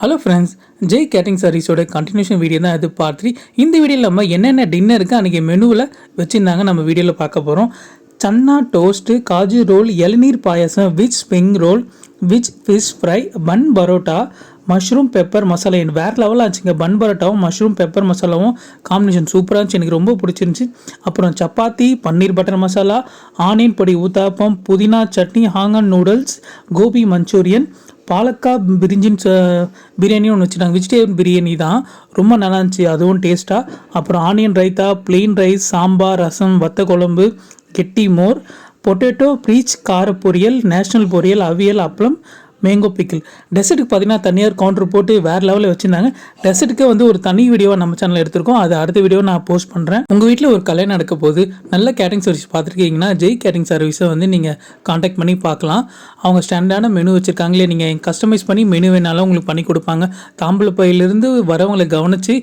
Hello friends, Jai catering சர்வீஸோட continuation video தான் இது பார்ட் 3. இந்த வீடியோவில் நம்ம என்னென்ன டின்னருக்கு அன்றைக்கி மெனுவில் வச்சுருந்தாங்க நம்ம வீடியோவில் பார்க்க போகிறோம். சன்னா டோஸ்ட்டு, காஜு ரோல், இளநீர் பாயாசம், விச் ஸ்ப்ரிங் ரோல், விச் fish fry, bun parotta, mushroom pepper masala. வேறு லெவலாக ஆச்சுங்க. பன் பரோட்டாவும் மஷ்ரூம் பெப்பர் மசாலாவும் காம்பினேஷன் சூப்பராக இருந்துச்சு, எனக்கு ரொம்ப பிடிச்சிருந்துச்சி. அப்புறம் சப்பாத்தி, பன்னீர் பட்டர் மசாலா, ஆனியன் பொடி ஊத்தாப்பம், புதினா சட்னி, ஹாங்கன் நூடுல்ஸ், கோபி மஞ்சூரியன், பாலக்கா பிரியாணி ஒன்று வச்சுட்டாங்க. வெஜிடேரியன் பிரியாணி தான், ரொம்ப நல்லா இருந்துச்சு, அதுவும் டேஸ்ட்டாக. அப்புறம் onion raita, plain rice, sambar, rasam, வத்த குழம்பு, கெட்டி மோர், பொட்டேட்டோ பீச் கார பொரியல், நேஷ்னல் பொரியல், அவியல், அப்பளம், மேங்கோ பிக்கிள். டெசர்ட்டுக்கு பார்த்தீங்கன்னா தனியார் கவுண்டர் போட்டு வேறு லெவலில் வச்சுருந்தாங்க. டெசர்ட்டுக்கு ஒரு தனி வீடியோவை நம்ம சேனலில் எடுத்திருக்கோம், அது அடுத்த வீடியோ நான் போஸ்ட் பண்ணுறேன். உங்கள் வீட்டில் ஒரு கல்யாணம் நடக்க போது நல்ல கேட்டரிங் சர்வீஸ் பார்த்துருக்கீங்கன்னா ஜெய் கேட்டரிங் சர்வீஸை நீங்கள் காண்டாக்ட் பண்ணி பார்க்கலாம். அவங்க ஸ்டாண்டர்டான மெனு வச்சுருக்காங்களே, நீங்கள் கஸ்டமைஸ் பண்ணி மெனு வேணாலும் உங்களுக்கு பண்ணி கொடுப்பாங்க. தாம்பூல பையிலிருந்து வரவங்களை கவனித்து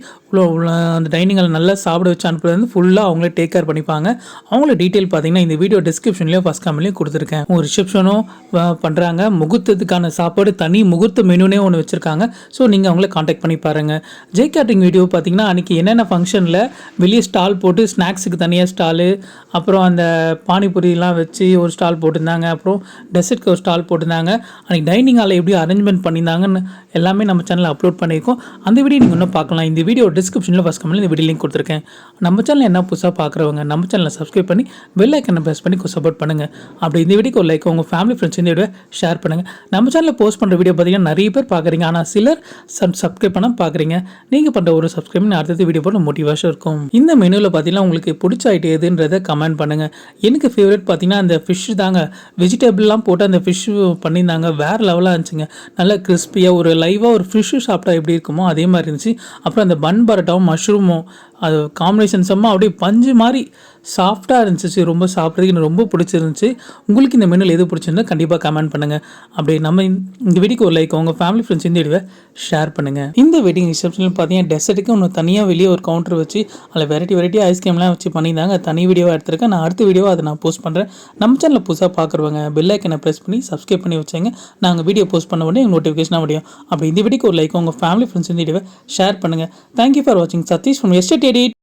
அந்த டைனிங்கில் நல்லா சாப்பிட வச்சு அனுப்புறது ஃபுல்லாக அவங்களே டேக் கேர் பண்ணிப்பாங்க. அவங்கள டீட்டெயில் பார்த்தீங்கன்னா இந்த வீடியோ டிஸ்கிரிப்ஷன்லேயும் ஃபஸ்ட் கமெண்ட்லேயும் கொடுத்துருக்கேன். ஒரு ரிசப்ஷனும் பண்ணுறாங்க. முகூர்த்தத்துக்கான சாப்பாடு தனி முகூர்த்த மெனுனே ஒன்று வச்சுருக்காங்க. ஸோ நீங்கள் அவங்கள காண்டாக்ட் பண்ணி பாருங்கள். ஜெய் கேட்டரிங் வீடியோ பார்த்தீங்கன்னா அன்றைக்கி என்னென்ன ஃபங்க்ஷனில் வெளியே ஸ்டால் போட்டு ஸ்நாக்ஸுக்கு தனியாக ஸ்டாலு, அப்புறம் அந்த பானிபூரிலாம் வச்சு ஒரு ஸ்டால் போட்டிருந்தாங்க, அப்புறம் டெசர்ட்க்கு ஒரு ஸ்டால் போட்டிருந்தாங்க. அன்றைக்கி டைனிங் ஹாலில் எப்படி அரேஞ்ச்மெண்ட் பண்ணியிருந்தாங்கன்னு எல்லாமே நம்ம சேனலில் அப்லோட் பண்ணியிருக்கோம். அந்த வீடியோ நீங்கள் இன்னும் பார்க்கலாம். இந்த வீடியோ டிஸ்கிரிப்ஷனில் ஃபஸ்ட் கமெண்ட்டில் இந்த வீடியோ லிங்க் கொடுத்துருக்கேன். நம்ம சேனல் என்ன புதுசாக பார்க்குறவங்க நம்ம சேனலை சப்ஸ்கிரைப் பண்ணி பெல் ஐக்கனை ப்ரெஸ் பண்ணி சப்போர்ட் பண்ணுங்கள். அப்படி இந்த வீடியோக்கு ஒரு லைக், உங்கள் ஃபேமிலி ஃப்ரெண்ட்ஸ் இந்த வீடியோ ஷேர் பண்ணுங்கள். நம்ம சேனலில் போஸ்ட் பண்ணுற வீடியோ பார்த்தீங்கன்னா நிறைய பேர் பார்க்குறீங்க, ஆனால் சிலர் சப்ஸ்கிரைப் பண்ண பார்க்குறீங்க. நீங்கள் பண்ணுற ஒரு சப்ஸ்கிரைப் அடுத்தது வீடியோ போட மோட்டிவேஷன் இருக்கும். இந்த மெனுவில் பார்த்தீங்கன்னா உங்களுக்கு பிடிச்ச ஐட்டம் எதுன்றதை கமெண்ட் பண்ணுங்கள். எனக்கு ஃபேவரட் பார்த்தீங்கன்னா அந்த ஃபிஷ் தாங்க. வெஜிடபிள்லாம் போட்டு அந்த ஃபிஷ் பண்ணியிருந்தாங்க, வேறு லெவலாக இருந்துச்சுங்க. நல்லா கிறிஸ்பியாக ஒரு லைவாக ஒரு ஃபிஷ்ஷு சாப்பிட்டா எப்படி இருக்குமோ அதே மாதிரி இருந்துச்சு. அப்புறம் அந்த பன் பரோட்டாவும் மஷ்ரூமும் அது காம்பினேஷன் செம்ம அப்படியே பஞ்சு மாதிரி சாஃப்டாக இருந்துச்சு. ரொம்ப சாப்பிட்றதுக்கு எனக்கு ரொம்ப பிடிச்சிருந்துச்சு. உங்களுக்கு இந்த மெனுவில் எது பிடிச்சிருந்தா கண்டிப்பாக கமெண்ட் பண்ணுங்கள். அப்படியே நம்ம இந்த வீடியோக்கு ஒரு லைக், உங்கள் ஃபேமிலி ஃப்ரெண்ட்ஸ் இந்த வீடியோவை ஷேர் பண்ணுங்கள். இந்த வெட்டிங் ரிசப்ஷனில் பார்த்தீங்கன்னா டெசர்ட்டுக்கு ஒன்று தனியாக வெளியே ஒரு கவுண்டர் வச்சு அதில் வெரைட்டி ஐஸ்கிரீம்லாம் வச்சு பண்ணியிருந்தாங்க. தனி வீடியோவாக எடுத்திருக்கேன். நான் அடுத்த வீடியோவை அதை நான் போஸ்ட் பண்ணுறேன். நம்ம சேனலில் புதுசாக பார்க்குறவங்க பெல் ஐக்கனை ப்ரெஸ் பண்ணி சப்ஸ்கிரைப் பண்ணி வச்சுங்க. நாங்கள் வீடியோ போஸ்ட் பண்ண உடனே நோட்டிஃபிகேஷனாக முடியும். அப்படி இந்த வீடியோக்கு ஒரு லைக், உங்கள் ஃபேமிலி ஃப்ரெண்ட்ஸ் இந்த வீடியோவை ஷேர் பண்ணுங்கள். தேங்க்யூ ஃபார் வாட்சிங். Sathish from estate edit.